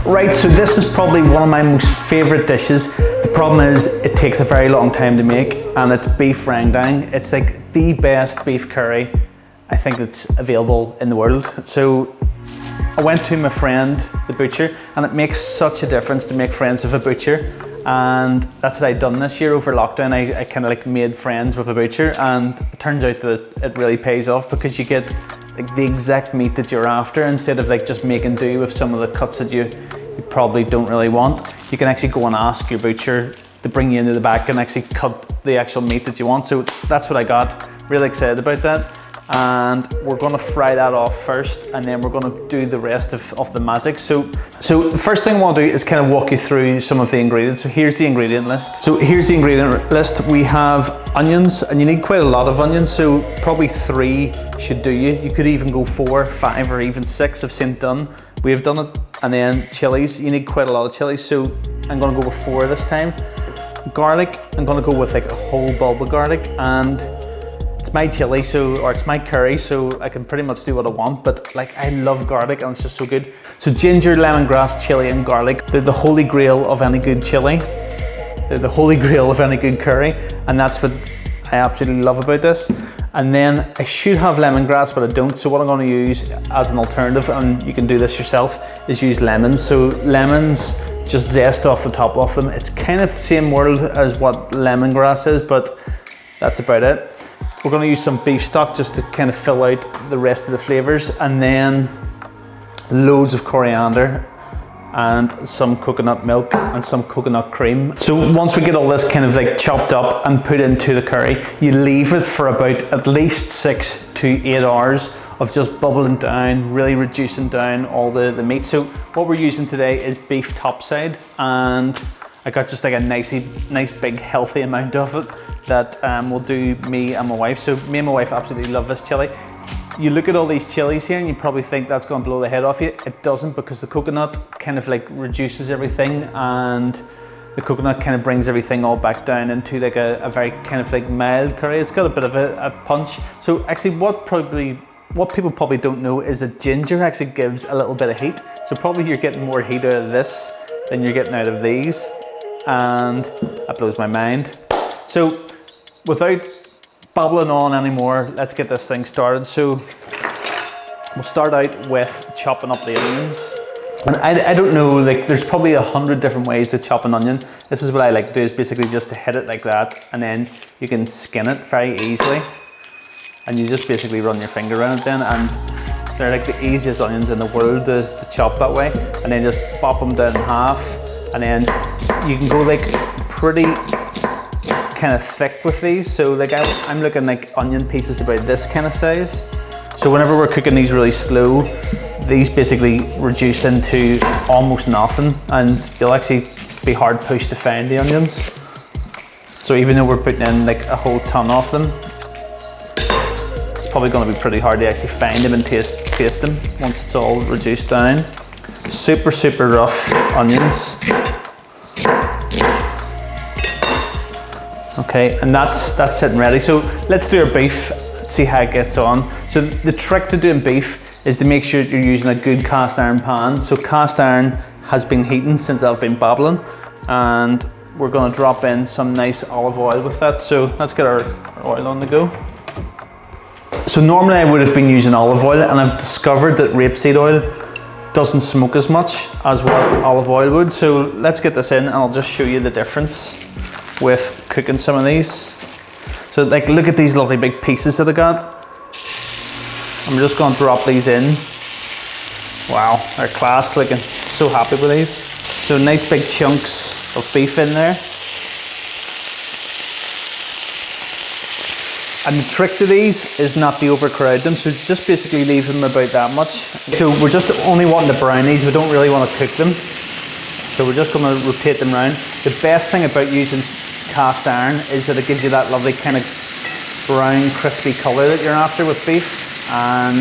Right, so this is probably one of my most favourite dishes. The problem is it takes a very long time to make, and it's beef rendang. It's like the best beef curry I think that's available in the world. So I went to my friend, the butcher, and it makes such a difference to make friends with a butcher. And that's what I'd done this year over lockdown. I kind of like made friends with a butcher, and it turns out that it really pays off because you get like the exact meat that you're after instead of like just making do with some of the cuts that you probably don't really want. You can actually go and ask your butcher to bring you into the back and actually cut the actual meat that you want. So that's what I got. Really excited about that. And we're gonna fry that off first, and then we're gonna do the rest of the magic. So the first thing I wanna do is kind of walk you through some of the ingredients. So here's the ingredient list. We have onions, and you need quite a lot of onions, so probably 3 should do you. You could even go 4, 5, or even 6 if same done. We have done it. And then chilies, you need quite a lot of chilies, so I'm gonna go with 4 this time. Garlic, I'm gonna go with like a whole bulb of garlic, and it's my chili, or it's my curry, so I can pretty much do what I want, but like I love garlic and it's just so good. So ginger, lemongrass, chili, and garlic, they're the holy grail of any good chili. They're the holy grail of any good curry, and that's what I absolutely love about this. And then I should have lemongrass, but I don't, so what I'm gonna use as an alternative, and you can do this yourself, is use lemons. So lemons, just zest off the top of them. It's kind of the same world as what lemongrass is, but that's about it. We're gonna use some beef stock just to kind of fill out the rest of the flavors, and then loads of coriander and some coconut milk and some coconut cream. So once we get all this kind of like chopped up and put into the curry, you leave it for about at least 6 to 8 hours of just bubbling down, really reducing down all the meat. So what we're using today is beef topside, and I got just like a nice big healthy amount of it that will do me and my wife. So me and my wife absolutely love this chili. You look at all these chilies here and you probably think that's gonna blow the head off you. It doesn't, because the coconut kind of like reduces everything, and the coconut kind of brings everything all back down into like a very kind of like mild curry. It's got a bit of a punch. So actually what people probably don't know is that ginger actually gives a little bit of heat. So probably you're getting more heat out of this than you're getting out of these, and that blows my mind. So without babbling on anymore, let's get this thing started. So we'll start out with chopping up the onions. And I don't know, like there's probably 100 different ways to chop an onion. This is what I like to do, is basically just to hit it like that, and then you can skin it very easily. And you just basically run your finger around it then, and they're like the easiest onions in the world to chop that way. And then just pop them down in half, and then you can go like pretty kind of thick with these. So like I'm looking like onion pieces about this kind of size. So whenever we're cooking these really slow, these basically reduce into almost nothing, and you'll actually be hard pushed to find the onions. So even though we're putting in like a whole ton of them, it's probably going to be pretty hard to actually find them and taste them once it's all reduced down. Super rough onions. Okay, and that's sitting ready. So let's do our beef, see how it gets on. So the trick to doing beef is to make sure you're using a good cast iron pan. So cast iron has been heating since I've been babbling, and we're gonna drop in some nice olive oil with that. So let's get our oil on the go. So normally I would have been using olive oil, and I've discovered that rapeseed oil doesn't smoke as much as what olive oil would. So let's get this in, and I'll just show you the difference with cooking some of these. So like look at these lovely big pieces that I got. I'm just going to drop these in. Wow, they're class, looking so happy with these. So nice big chunks of beef in there. And the trick to these is not to overcrowd them, so just basically leave them about that much. So we're just only wanting to brown these, we don't really want to cook them. So we're just going to rotate them around. The best thing about using cast iron is that it gives you that lovely kind of brown crispy colour that you're after with beef. And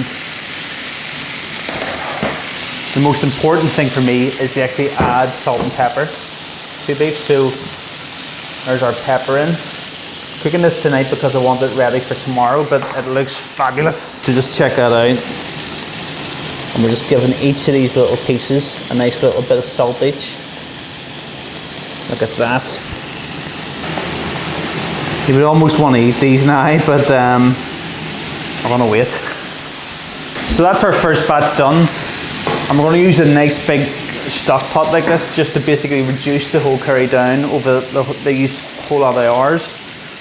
the most important thing for me is to actually add salt and pepper to beef. So there's our pepper in. Cooking this tonight because I want it ready for tomorrow, but it looks fabulous. So just check that out. And we're just giving each of these little pieces a nice little bit of salt each. Look at that. You would almost want to eat these now, but I'm gonna wait. So that's our first batch done. And we're gonna use a nice big stock pot like this just to basically reduce the whole curry down over these whole lot of hours.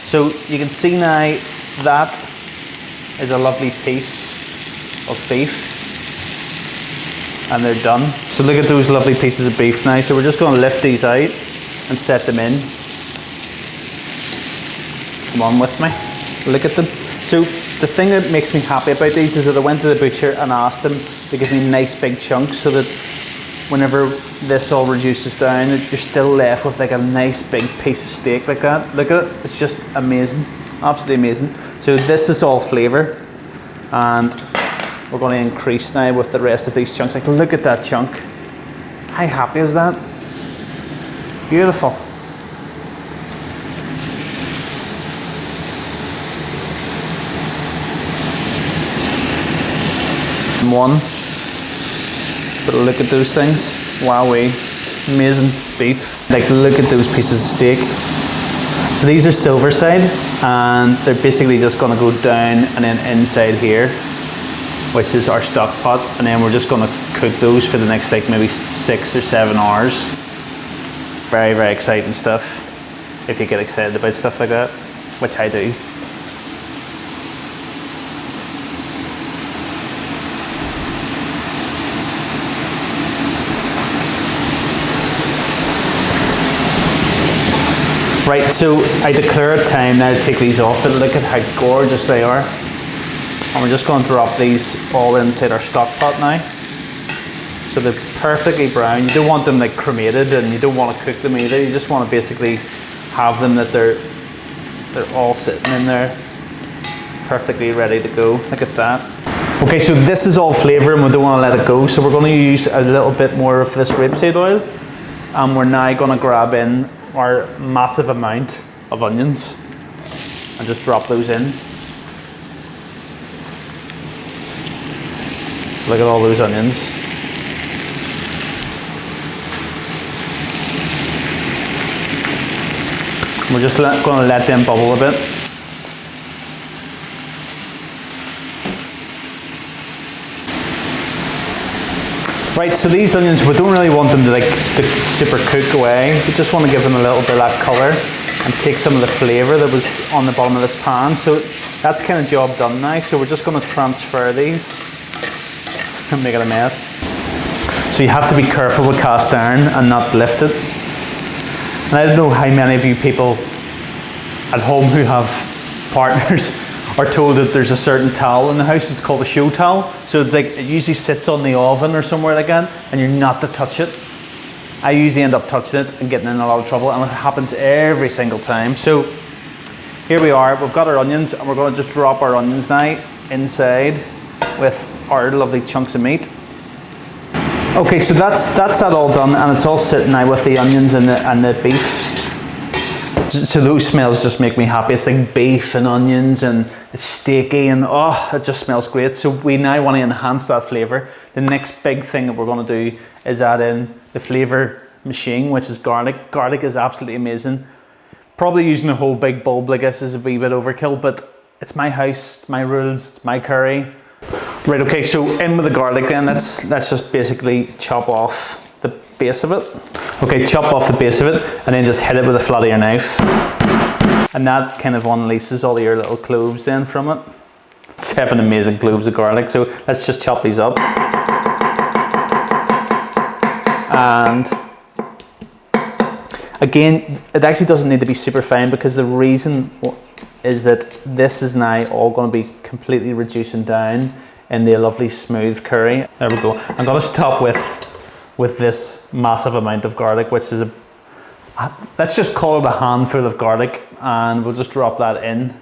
So you can see now that is a lovely piece of beef. And they're done. So look at those lovely pieces of beef now. So we're just gonna lift these out and set them in. Come on with me, look at them. So the thing that makes me happy about these is that I went to the butcher and asked them to give me nice big chunks so that whenever this all reduces down, you're still left with like a nice big piece of steak like that. Look at it, it's just amazing, absolutely amazing. So this is all flavour, and we're going to increase now with the rest of these chunks. Like, look at that chunk. How happy is that? Beautiful. One. But look at those things. Wowee. Amazing beef. Like, look at those pieces of steak. So these are silver side, and they're basically just going to go down and then inside here, which is our stock pot, and then we're just going to cook those for the next like maybe 6 or 7 hours. Very, very exciting stuff, if you get excited about stuff like that, which I do. Right, so I declare it time now to take these off, but look at how gorgeous they are. And we're just going to drop these all inside our stock pot now. So they're perfectly brown. You don't want them like cremated, and you don't want to cook them either. You just want to basically have them that they're all sitting in there, perfectly ready to go. Look at that. Okay, so this is all flavour and we don't want to let it go. So we're going to use a little bit more of this rapeseed oil. And we're now going to grab in our massive amount of onions and just drop those in. Look at all those onions. We're just going to let them bubble a bit. Right, so these onions, we don't really want them to super cook away. We just want to give them a little bit of that colour and take some of the flavour that was on the bottom of this pan. So that's kind of job done now. So we're just going to transfer these and make it a mess. So you have to be careful with cast iron and not lift it. And I don't know how many of you people at home who have partners are told that there's a certain towel in the house. It's called a show towel. So it usually sits on the oven or somewhere like that, and you're not to touch it. I usually end up touching it and getting in a lot of trouble, and it happens every single time. So here we are, we've got our onions, and we're going to just drop our onions now inside with our lovely chunks of meat. Okay, so that's that all done, and it's all sitting now with the onions and the beef. So those smells just make me happy. It's like beef and onions, and it's steaky, and oh, it just smells great. So we now want to enhance that flavour. The next big thing that we're going to do is add in the flavour machine, which is garlic. Garlic is absolutely amazing. Probably using a whole big bulb like this is a wee bit overkill, but it's my house, my rules, my curry. Right, okay, so in with the garlic then. Let's just basically chop off the base of it. Okay, chop off the base of it and then just hit it with a flat of your knife. And that kind of unleashes all your little cloves then from it. 7 amazing cloves of garlic. So let's just chop these up. And again, it actually doesn't need to be super fine, because the reason is that this is now all going to be completely reducing down in the lovely smooth curry. There we go. I'm going to stop with this massive amount of garlic, which is let's just call it a handful of garlic, and we'll just drop that in.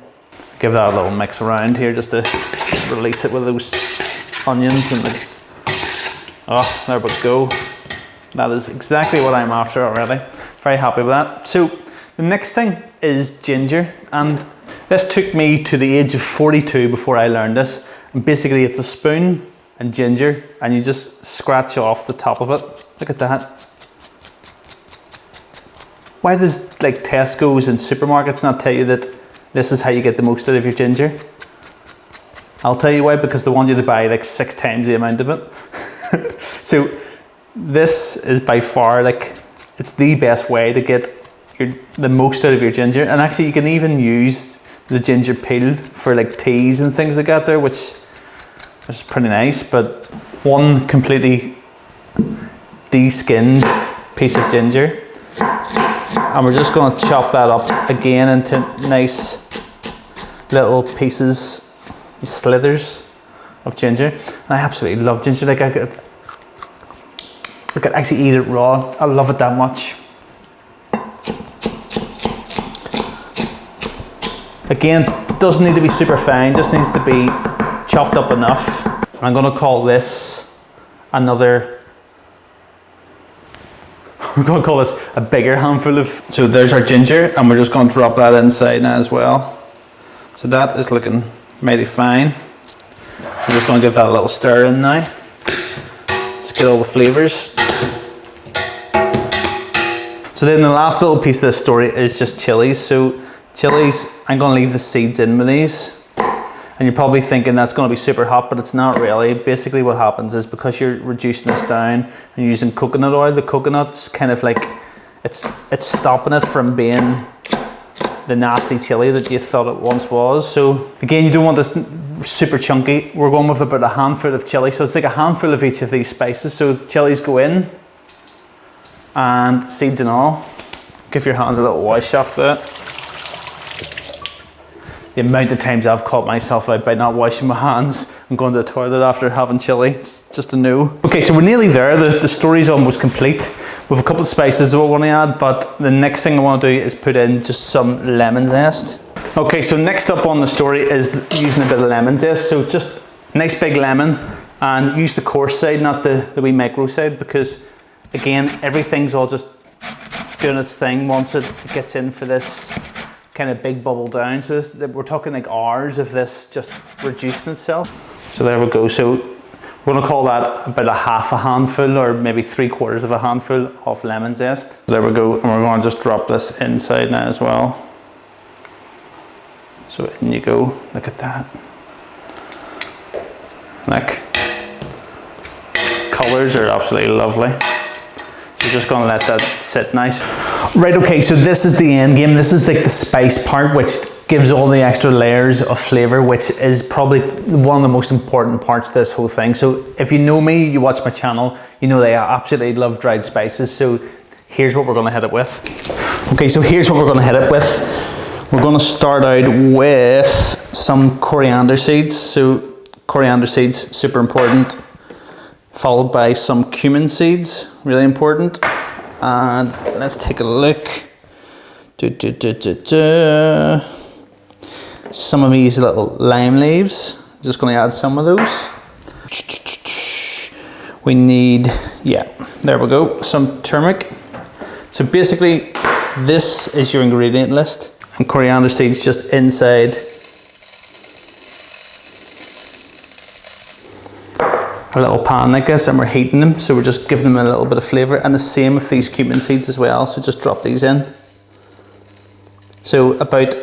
Give that a little mix around here just to release it with those onions and oh, there we go. That is exactly what I'm after already. Very happy with that. So the next thing is ginger, and this took me to the age of 42 before I learned this. And basically it's a spoon and ginger, and you just scratch off the top of it. Look at that. Why does like Tesco's and supermarkets not tell you that this is how you get the most out of your ginger? I'll tell you why, because they want you to buy like 6 times the amount of it. So this is by far like, it's the best way to get the most out of your ginger. And actually you can even use the ginger peel for like teas and things like that there, which is pretty nice. But one completely de-skinned piece of ginger, and we're just going to chop that up again into nice little pieces, slithers of ginger. And I absolutely love ginger. Like I could actually eat it raw. I love it that much. Again, doesn't need to be super fine, just needs to be chopped up enough. I'm going to call this another, we're going to call this a bigger handful of, so there's our ginger, and we're just going to drop that inside now as well. So that is looking mighty fine. I'm just going to give that a little stir in now. Let's get all the flavours. So then the last little piece of this story is just chilies. So chilies, I'm going to leave the seeds in with these. And you're probably thinking that's going to be super hot, but it's not really. Basically what happens is, because you're reducing this down and using coconut oil, the coconut's kind of like, it's stopping it from being the nasty chili that you thought it once was. So again, you don't want this super chunky. We're going with about a handful of chili. So it's like a handful of each of these spices. So chilies go in, and seeds and all. Give your hands a little wash after that. The amount of times I've caught myself out by not washing my hands and going to the toilet after having chili, it's just a no. Okay, so we're nearly there. The story's almost complete. We have a couple of spices that we want to add, but the next thing I want to do is put in just some lemon zest. Okay, so next up on the story is using a bit of lemon zest. So just a nice big lemon, and use the coarse side, not the wee micro side, because again, everything's all just doing its thing once it gets in for this kind of big bubble down. So this, we're talking like hours of this just reducing itself. So there we go. So we're going to call that about a half a handful, or maybe 3/4 of a handful of lemon zest. There we go. And we're going to just drop this inside now as well. So in you go. Look at that. Like, colours are absolutely lovely. So you're just going to let that sit nice. Right, okay, so this is the end game. This is like the spice part, which gives all the extra layers of flavour, which is probably one of the most important parts of this whole thing. So if you know me, you watch my channel, you know that I absolutely love dried spices. So here's what we're going to hit it with. Okay, so here's what we're going to hit it with. We're going to start out with some coriander seeds. So coriander seeds, super important. Followed by some cumin seeds, really important. And let's take a look. Some of these little lime leaves. Just going to add some of those. We need, yeah, there we go, some turmeric. So basically, this is your ingredient list. And coriander seeds just inside a little pan like this, and we're heating them, so we're just giving them a little bit of flavour. And the same with these cumin seeds as well, so just drop these in. So about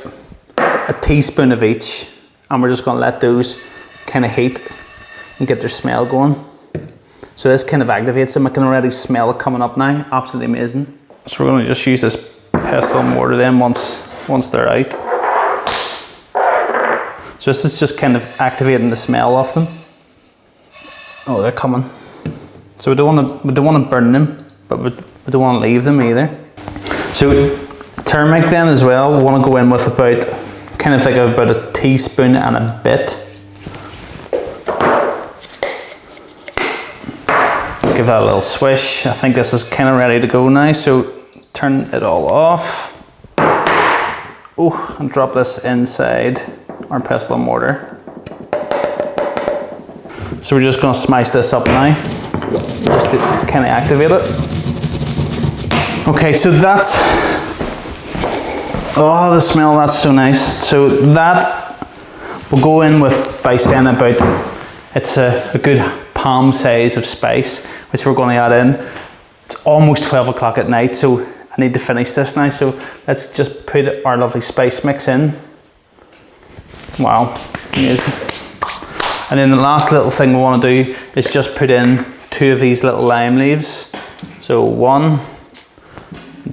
a teaspoon of each, and we're just going to let those kind of heat and get their smell going. So this kind of activates them. I can already smell it coming up now. Absolutely amazing. So we're going to just use this pestle and mortar then once they're out. So this is just kind of activating the smell of them. Oh, they're coming. So we don't want to burn them, but we don't want to leave them either. So turmeric then as well, we want to go in with about a teaspoon and a bit. Give that a little swish. I think this is kind of ready to go now, so turn it all off. Oh, and drop this inside our pestle and mortar. So we're just going to smash this up now, just to kind of activate it. Okay, so that's, oh, the smell, that's so nice. So that we'll go in with by saying about, it's a good palm size of spice, which we're going to add in. It's almost 12 o'clock at night, so I need to finish this now. So let's just put our lovely spice mix in. Wow, amazing. And then the last little thing we want to do is just put in 2 of these little lime leaves. So 1,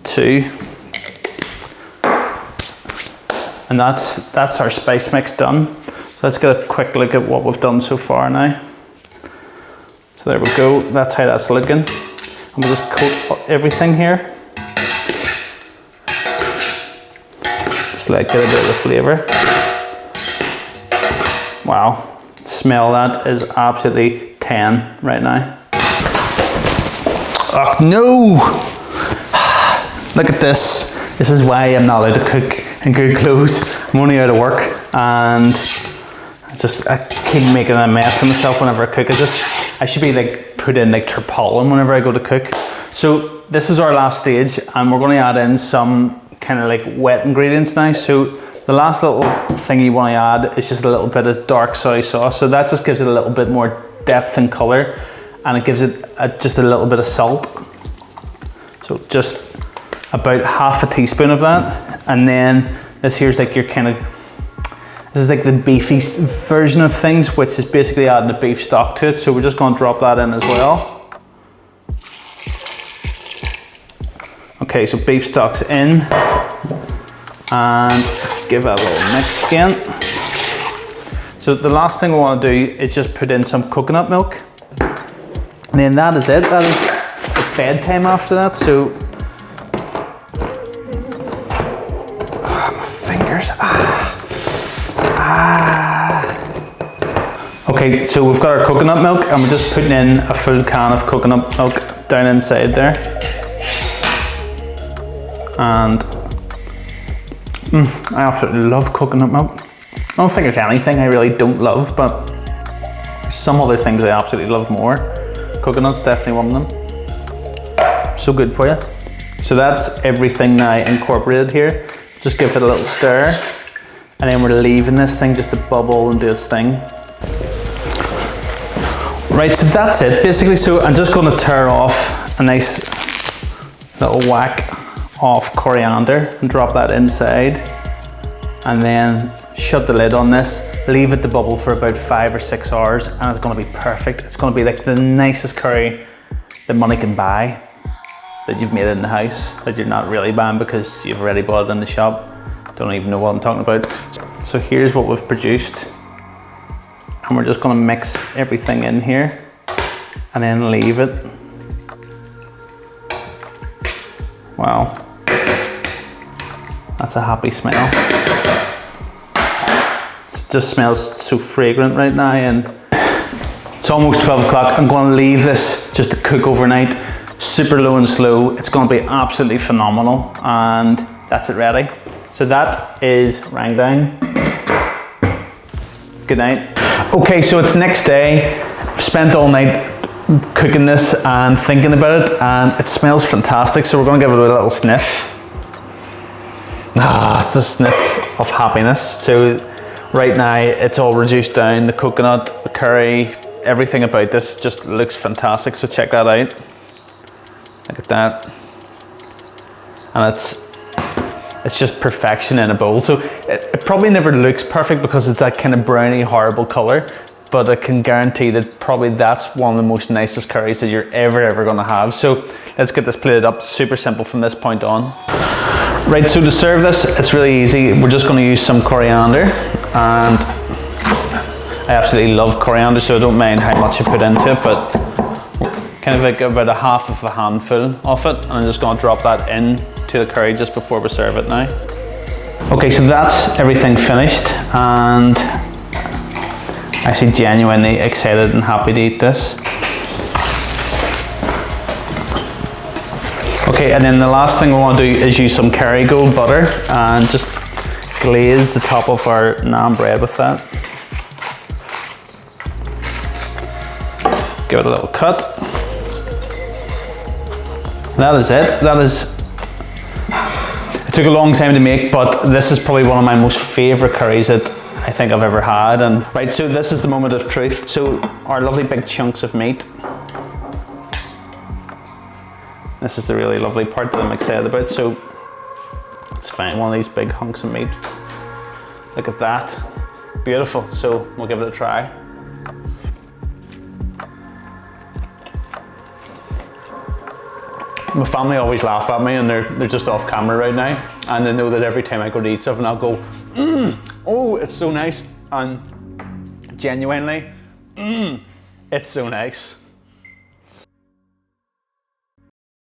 2. And that's our spice mix done. So let's get a quick look at what we've done so far now. So there we go, that's how that's looking. And we'll just coat everything here. Just let it get a bit of the flavour. Wow, smell that is absolutely 10 right now. Oh no! Look at this. This is why I'm not allowed to cook in good clothes. I'm only out of work and I keep making a mess of myself whenever I cook. I should be like put in like tarpaulin whenever I go to cook. So this is our last stage and we're going to add in some kind of like wet ingredients now. So the last little thing you want to add is just a little bit of dark soy sauce. So that just gives it a little bit more depth and color, and it gives it just a little bit of salt. So just about half a teaspoon of that. And then this here's like your kind of, this is like the beefy version of things, which is basically adding a beef stock to it. So we're just going to drop that in as well. Okay, so beef stock's in. And give that a little mix again. So the last thing we want to do is just put in some coconut milk. And then that is it. That is it's bedtime after that. So my fingers. Okay, so we've got our coconut milk and we're just putting in a full can of coconut milk down inside there. And I absolutely love coconut milk. I don't think there's anything I really don't love, but some other things I absolutely love more. Coconut's definitely one of them. So good for you. So that's everything now incorporated here. Just give it a little stir, and then we're leaving this thing just to bubble and do its thing. Right, so that's it basically. So I'm just going to tear off a nice little whack of coriander and drop that inside, and then shut the lid on this, leave it to bubble for about 5 or 6 hours, and it's going to be perfect. It's going to be like the nicest curry that money can buy, that you've made in the house, that you're not really buying because you've already bought it in the shop. Don't even know what I'm talking about. So here's what we've produced, and we're just going to mix everything in here and then leave it. Wow. That's a happy smell. It just smells so fragrant right now, and it's almost 12 o'clock. I'm going to leave this just to cook overnight, super low and slow. It's going to be absolutely phenomenal, and that's it ready. So that is rendang. Good night. Okay, so it's next day. I've spent all night cooking this and thinking about it, and it smells fantastic. So we're going to give it a little sniff. It's the sniff of happiness. So right now it's all reduced down. The coconut, the curry, everything about this just looks fantastic. So check that out. Look at that. And it's just perfection in a bowl. So it probably never looks perfect because it's that kind of browny, horrible color, but I can guarantee that probably that's one of the most nicest curries that you're ever going to have. So let's get this plated up. Super simple from this point on. Right, so to serve this, it's really easy. We're just going to use some coriander, and I absolutely love coriander, so I don't mind how much I put into it, but kind of like about a half of a handful of it, and I'm just going to drop that in to the curry just before we serve it now. Okay, so that's everything finished, and I'm actually genuinely excited and happy to eat this. Okay, and then the last thing we want to do is use some Kerrygold butter and just glaze the top of our naan bread with that. Give it a little cut. That is it. It took a long time to make, but this is probably one of my most favorite curries that I think I've ever had. And right, so this is the moment of truth. So our lovely big chunks of meat. This is the really lovely part that I'm excited about. So let's find one of these big hunks of meat. Look at that, beautiful. So we'll give it a try. My family always laugh at me, and they're just off camera right now, and they know that every time I go to eat something, I'll go, oh, it's so nice, and genuinely, it's so nice.